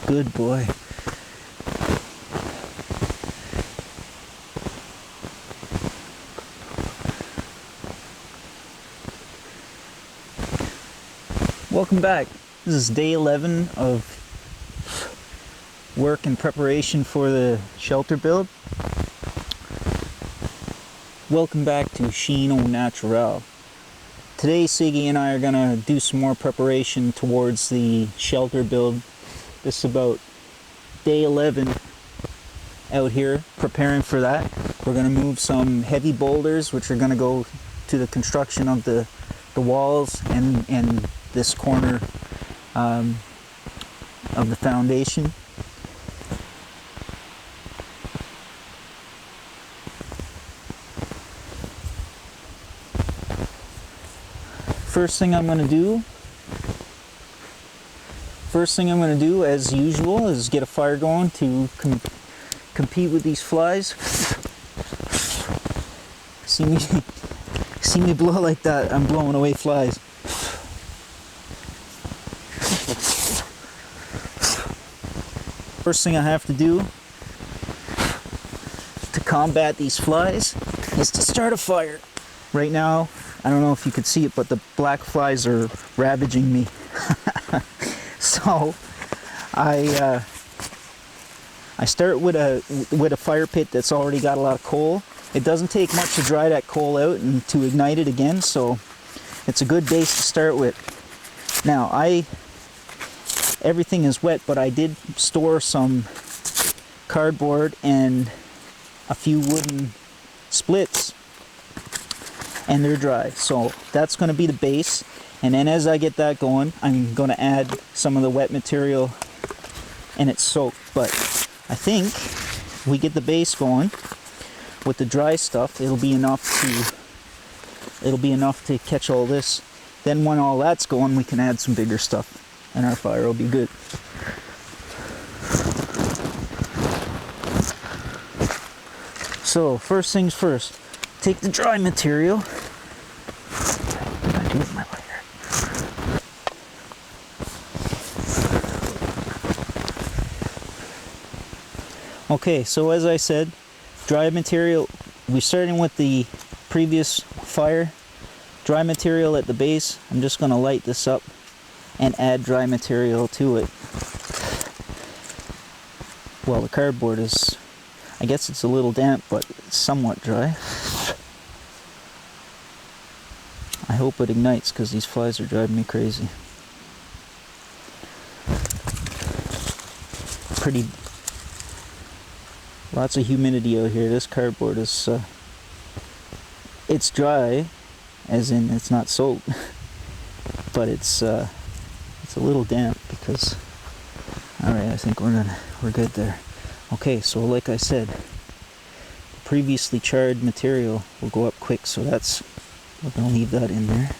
Good boy. Welcome back. This is day 11 of work and preparation for the shelter build. Welcome back to SaN Au Naturel. Today Siggy and I are gonna do some more preparation towards the shelter build. This is about day 11 out here preparing for that. We're gonna move some heavy boulders which are gonna go to the construction of the walls and this corner of the foundation. First thing I'm going to do, as usual, is get a fire going to compete with these flies. See me blow like that, I'm blowing away flies. First thing I have to do to combat these flies is to start a fire. Right now, I don't know if you could see it, but the black flies are ravaging me. So I start with a fire pit that's already got a lot of coal. It doesn't take much to dry that coal out and to ignite it again, so it's a good base to start with. Now everything is wet, but I did store some cardboard and a few wooden splits, and they're dry, so that's going to be the base. And then as I get that going, I'm going to add some of the wet material, and it's soaked. But I think if we get the base going with the dry stuff, it'll be enough to catch all this. Then when all that's going, we can add some bigger stuff and our fire will be good. So first things first, take the dry material. What did I do with my lighter? Okay, so as I said, dry material, we're starting with the previous fire. Dry material at the base. I'm just going to light this up and add dry material to it. Well, the cardboard is, I guess it's a little damp, but it's somewhat dry. I hope it ignites because these flies are driving me crazy. Lots of humidity out here. This cardboard is, it's dry, as in it's not soaked, but it's a little damp because, alright, I think we're good there. Okay, so like I said, previously charred material will go up quick, so we're going to leave that in there.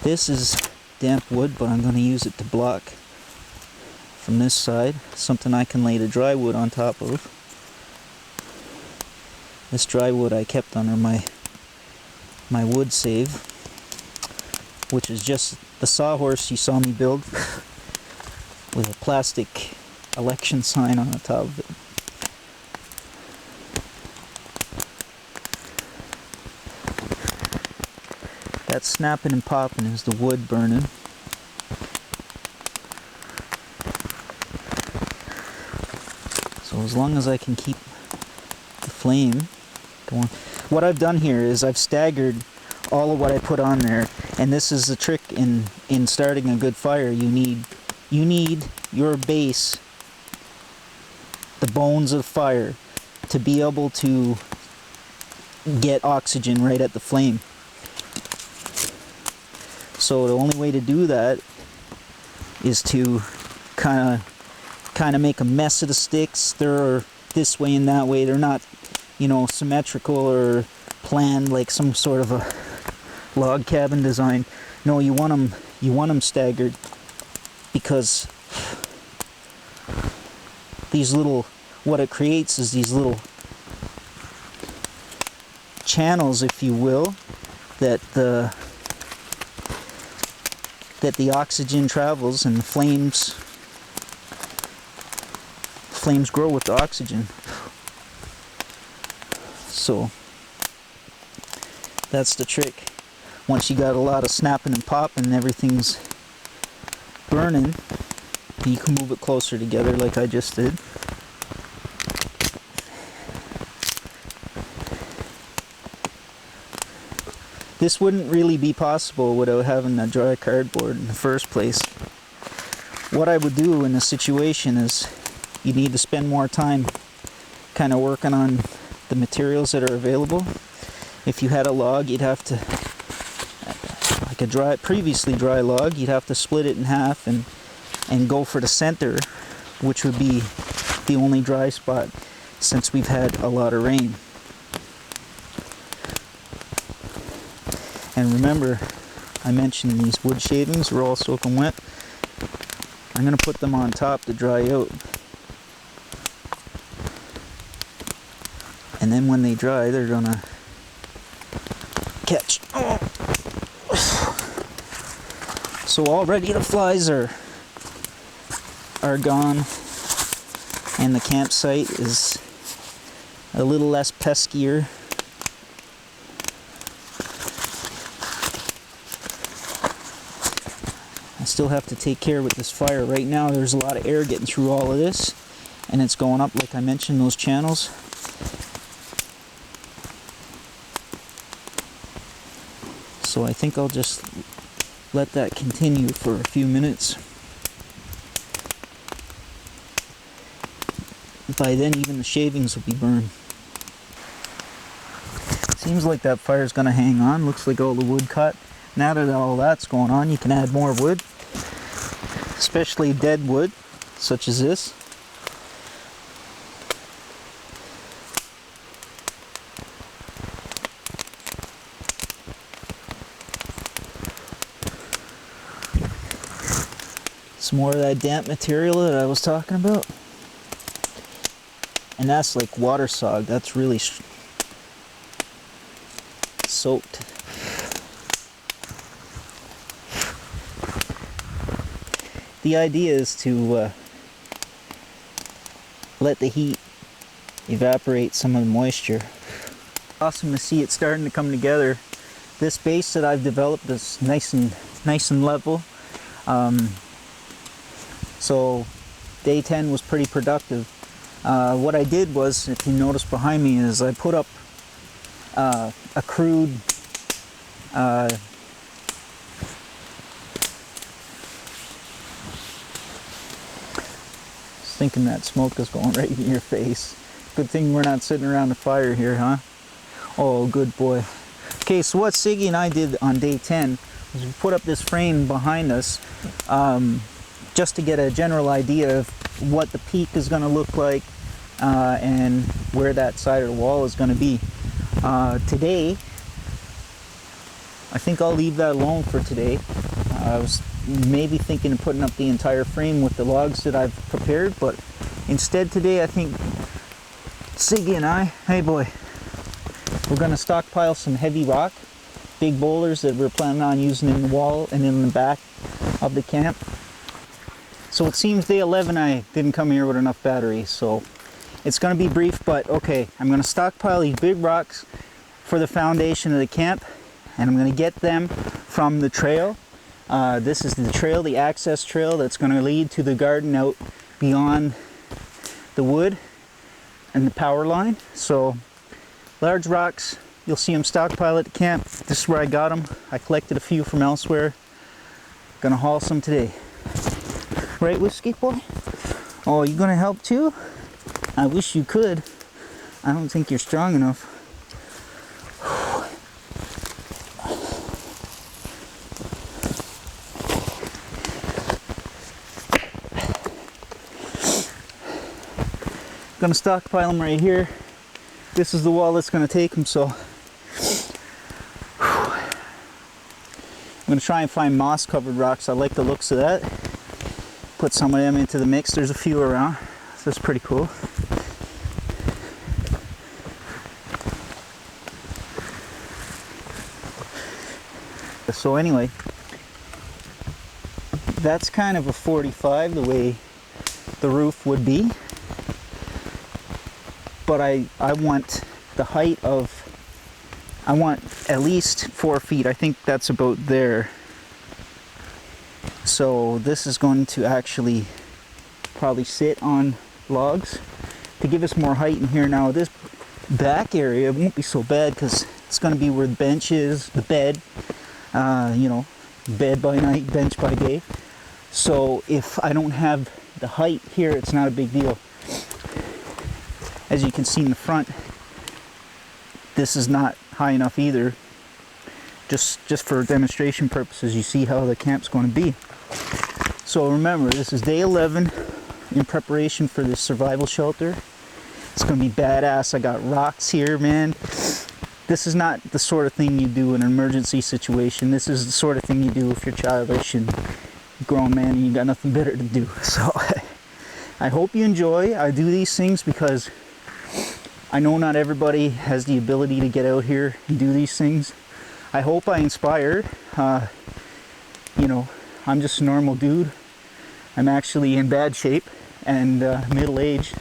This is damp wood, but I'm going to use it to block from this side, something I can lay the dry wood on top of. This dry wood I kept under my wood save, which is just the sawhorse you saw me build with a plastic election sign on the top of it. That snapping and popping is the wood burning. So as long as I can keep the flame going. What I've done here is I've staggered all of what I put on there, and this is the trick in starting a good fire. You need your base, the bones of fire, to be able to get oxygen right at the flame. So the only way to do that is to kind of make a mess of the sticks. They're this way and that way. They're not, symmetrical or planned like some sort of a log cabin design. No, you want them staggered, because these little, what it creates is these little channels, if you will, that the oxygen travels and the flames flames grow with the oxygen. So that's the trick. Once you got a lot of snapping and popping and everything's burning, you can move it closer together like I just did. This wouldn't really be possible without having that dry cardboard in the first place. What I would do in a situation is you need to spend more time kind of working on the materials that are available. If you had a log, you'd have to, like a previously dry log, you'd have to split it in half and go for the center, which would be the only dry spot since we've had a lot of rain. And remember, I mentioned these wood shavings are all soaking wet. I'm going to put them on top to dry out. And then when they dry, they're going to catch. Oh. So already the flies are gone, and the campsite is a little less peskier. I still have to take care with this fire. Right now there's a lot of air getting through all of this, and it's going up like I mentioned, those channels. So I think I'll just let that continue for a few minutes. By then even the shavings will be burned. Seems like that fire's gonna hang on. Looks like all the wood cut. Now that all that's going on, you can add more wood, especially dead wood such as this. Some more of that damp material that I was talking about. And that's like water sog. That's really soaked. The idea is to let the heat evaporate some of the moisture. Awesome to see it starting to come together. This base that I've developed is nice and level. So day 10 was pretty productive. What I did was, if you notice behind me, is I put up a crude thinking that smoke is going right in your face. Good thing we're not sitting around the fire here, huh? Oh, good boy. Okay, so what Siggy and I did on day 10 was we put up this frame behind us just to get a general idea of what the peak is going to look like and where that side of the wall is going to be. Today, I think I'll leave that alone for today. I was maybe thinking of putting up the entire frame with the logs that I've prepared, but instead today I think Siggy and I, hey boy, we're going to stockpile some heavy rock, big boulders that we're planning on using in the wall and in the back of the camp. So it seems day 11 I didn't come here with enough batteries, so it's going to be brief, but okay, I'm going to stockpile these big rocks for the foundation of the camp, and I'm going to get them from the trail. This is the trail, the access trail that's going to lead to the garden out beyond the wood and the power line. So large rocks, you'll see them stockpile at the camp. This is where I got them. I collected a few from elsewhere. Gonna haul some today. Right, Whiskey Boy? Oh, you gonna help too? I wish you could. I don't think you're strong enough. Gonna stockpile them right here. This is the wall that's gonna take them, so I'm gonna try and find moss covered rocks. I like the looks of that. Put some of them into the mix. There's a few around. So that's pretty cool. So anyway, that's kind of a 45 the way the roof would be. but I want the height of, I want at least 4 feet. I think that's about there. So this is going to actually probably sit on logs to give us more height in here. Now this back area won't be so bad because it's going to be where the bench is, the bed, you know, bed by night, bench by day. So if I don't have the height here, it's not a big deal. As you can see in the front, this is not high enough either. Just for demonstration purposes, you see how the camp's going to be. So remember, this is day 11 in preparation for this survival shelter. It's going to be badass. I got rocks here, man. This is not the sort of thing you do in an emergency situation. This is the sort of thing you do if you're childish and grown man and you got nothing better to do. So I hope you enjoy. I do these things because I know not everybody has the ability to get out here and do these things. I hope I inspired. You know, I'm just a normal dude. I'm actually in bad shape and middle-aged.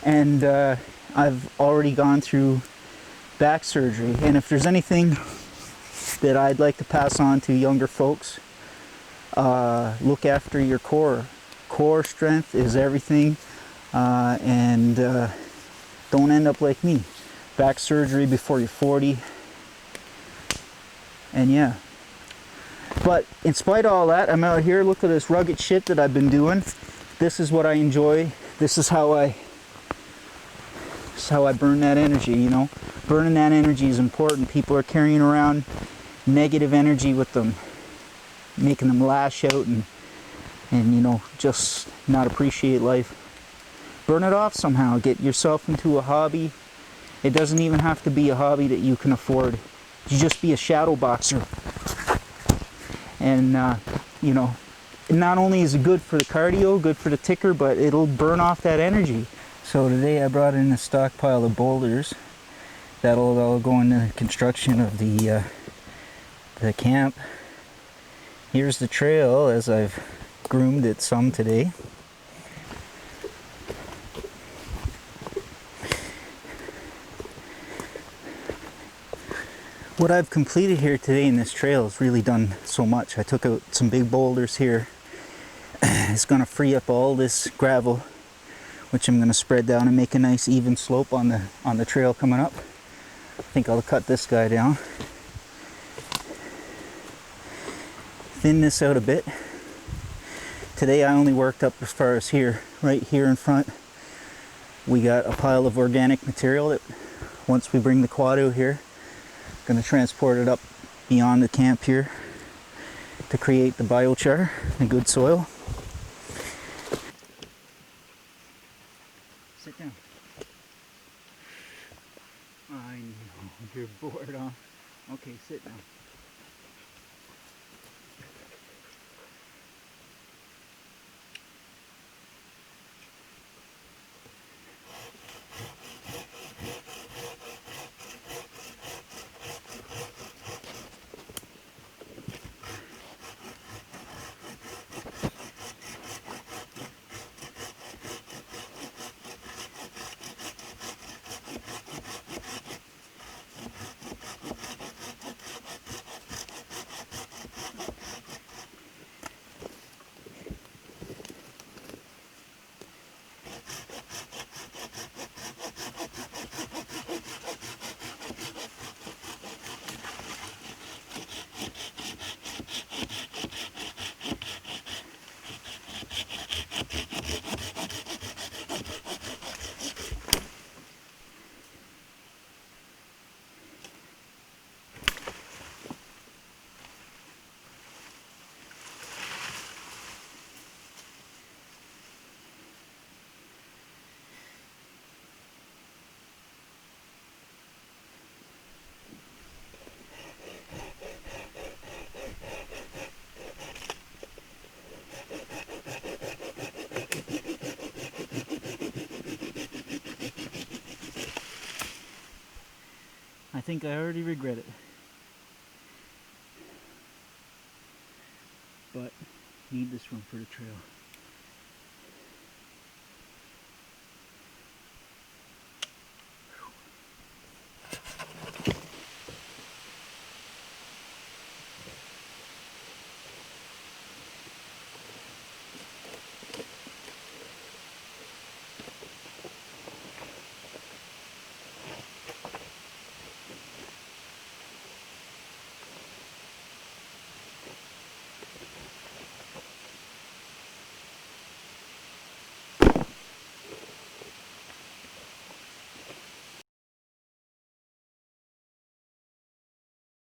And I've already gone through back surgery. And if there's anything that I'd like to pass on to younger folks, look after your core. Core strength is everything. And don't end up like me. Back surgery before you're 40. And yeah. But in spite of all that, I'm out here. Look at this rugged shit that I've been doing. This is what I enjoy. This is how I burn that energy, you know. Burning that energy is important. People are carrying around negative energy with them, making them lash out and you know, just not appreciate life. Burn it off somehow. Get yourself into a hobby. It doesn't even have to be a hobby that you can afford. You just be a shadow boxer. And you know, not only is it good for the cardio, good for the ticker, but it'll burn off that energy. So today I brought in a stockpile of boulders. That'll all go in the construction of the camp. Here's the trail as I've groomed it some today. What I've completed here today in this trail has really done so much. I took out some big boulders here. It's going to free up all this gravel, which I'm going to spread down and make a nice even slope on the trail coming up. I think I'll cut this guy down. Thin this out a bit. Today I only worked up as far as here. Right here in front we got a pile of organic material that once we bring the quad out here, going to transport it up beyond the camp here to create the biochar, the good soil. Sit down. I know, you're bored, huh? Okay, sit down. I think I already regret it. But need this one for the trail.